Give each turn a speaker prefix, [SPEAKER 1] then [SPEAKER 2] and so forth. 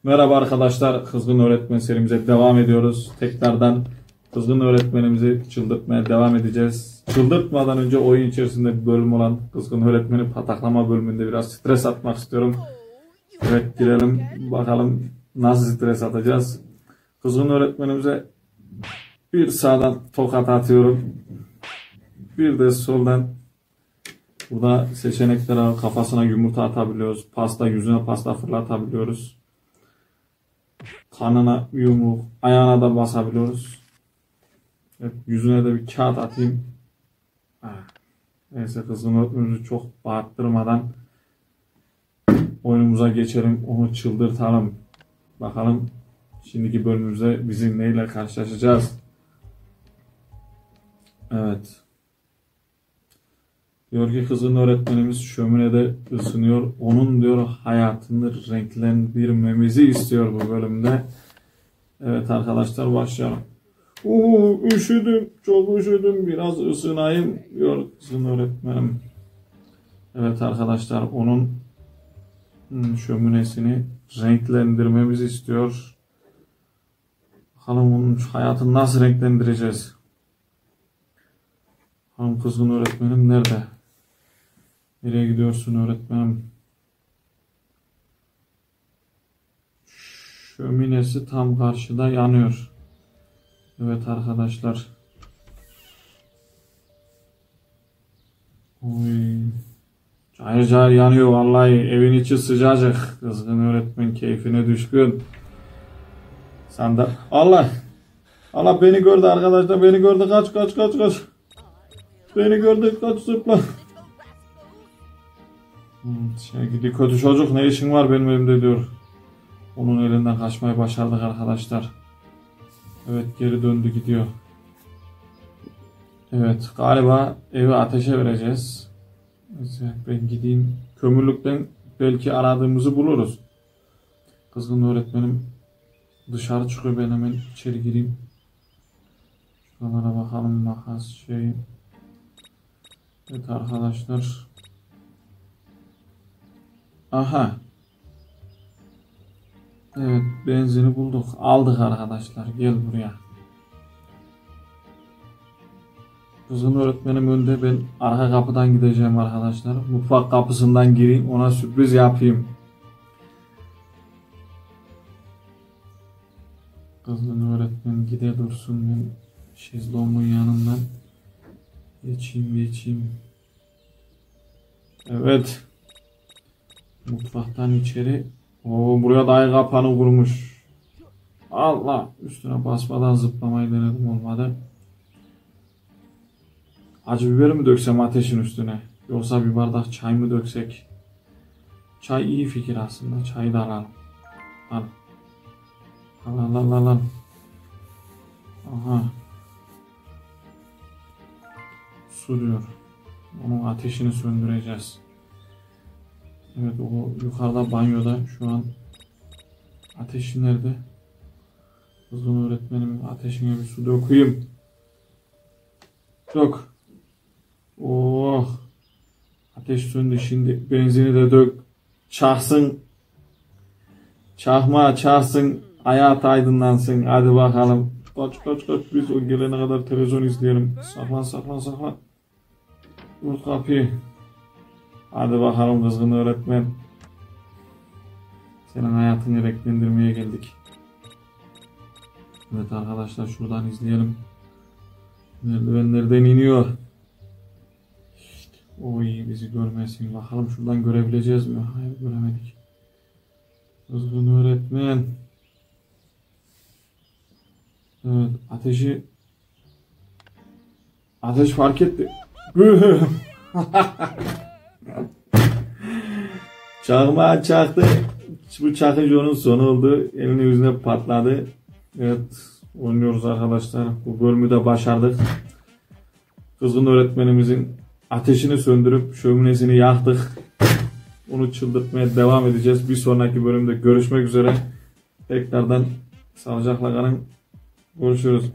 [SPEAKER 1] Merhaba arkadaşlar, Kızgın Öğretmen serimize devam ediyoruz. Tekrardan Kızgın Öğretmenimizi çıldırtmaya devam edeceğiz. Çıldırtmadan önce oyun içerisinde bir bölüm olan Kızgın Öğretmeni pataklama bölümünde biraz stres atmak istiyorum. Evet, girelim bakalım nasıl stres atacağız. Kızgın Öğretmenimize bir sağdan tokat atıyorum. Bir de soldan. Burada seçenekler var. Kafasına yumurta atabiliyoruz. Pasta, yüzüne pasta fırlatabiliyoruz. Kanına yumruk, ayağına da basabiliyoruz. Evet, yüzüne de bir kağıt atayım. Neyse, kızgın öğretmenimizi çok bağırttırmadan oyunumuza geçelim. Onu çıldırtalım. Bakalım şimdiki bölümümüzde bizim neyle karşılaşacağız. Evet. Diyor ki kızgın öğretmenimiz şöminede ısınıyor. Onun diyor hayatını renklendirmemizi istiyor bu bölümde. Evet arkadaşlar, başlayalım. Üşüdüm, çok üşüdüm, biraz ısınayım diyor kızgın öğretmenim. Evet arkadaşlar, onun şöminesini renklendirmemizi istiyor. Bakalım onun hayatını nasıl renklendireceğiz? Bakalım kızgın öğretmenim nerede? Nereye gidiyorsun öğretmenim? Şöminesi tam karşıda yanıyor. Evet arkadaşlar. Oy. Cayır cayır yanıyor vallahi, evin içi sıcacık. Kızgın öğretmen keyfine düşkün. Sen de Allah. Allah beni gördü arkadaşlar, beni gördü, kaç. Beni gördü, kaç, zıpla. Gidi kötü çocuk, ne işin var benim evimde diyor. Onun elinden kaçmayı başardık arkadaşlar. Evet, geri döndü gidiyor. Evet, galiba evi ateşe vereceğiz. Ben gideyim, kömürlükten belki aradığımızı buluruz. Kızgın öğretmenim dışarı çıkıyor, ben hemen içeri gireyim. Şuralara bakalım, makas şey. Evet arkadaşlar. Aha. Evet, benzini bulduk. Aldık arkadaşlar. Gel buraya. Kızgın öğretmenim önde, ben arka kapıdan gideceğim arkadaşlar. Mutfak kapısından gireyim, ona sürpriz yapayım. Kızgın öğretmen gide dursun, ben şezlongun yanından geçeyim. Evet. Mutfaktan içeri. Buraya dahi kapanı vurmuş. Allah, üstüne basmadan zıplamayı denedim, olmadı. Acı biber mi döksem ateşin üstüne? Yoksa bir bardak çay mı döksek? Çay iyi fikir aslında. Çayı da alalım. Al. Aha. Su diyor. Onun ateşini söndüreceğiz. Evet, o yukarıda banyoda şu an. Ateşi nerede? Kızgın öğretmenim, ateşine bir su dökeyim. Dök. Oh. Ateş söndü, şimdi benzini de dök. Çaksın. Çaksın. Hayat aydınlansın. Hadi bakalım. Kaç. Biz o gelene kadar televizyon izleyelim. Saklan. Vur kapıyı. Hadi bakalım kızgın öğretmen. Senin hayatını renklendirmeye geldik. Evet arkadaşlar, şuradan izleyelim. Merdivenlerden iniyor. Oy, bizi görmesin. Bakalım şuradan görebileceğiz mi? Hayır, göremedik. Kızgın öğretmen. Evet, ateş fark etti. Çakmağı çaktı. Bu çakınca onun sonu oldu. Elini yüzüne patladı. Evet, oynuyoruz arkadaşlar. Bu bölümü de başardık. Kızgın öğretmenimizin ateşini söndürüp şöminesini yaktık. Onu çıldırtmaya devam edeceğiz. Bir sonraki bölümde görüşmek üzere. Tekrardan sağlıcakla kalın. Görüşürüz.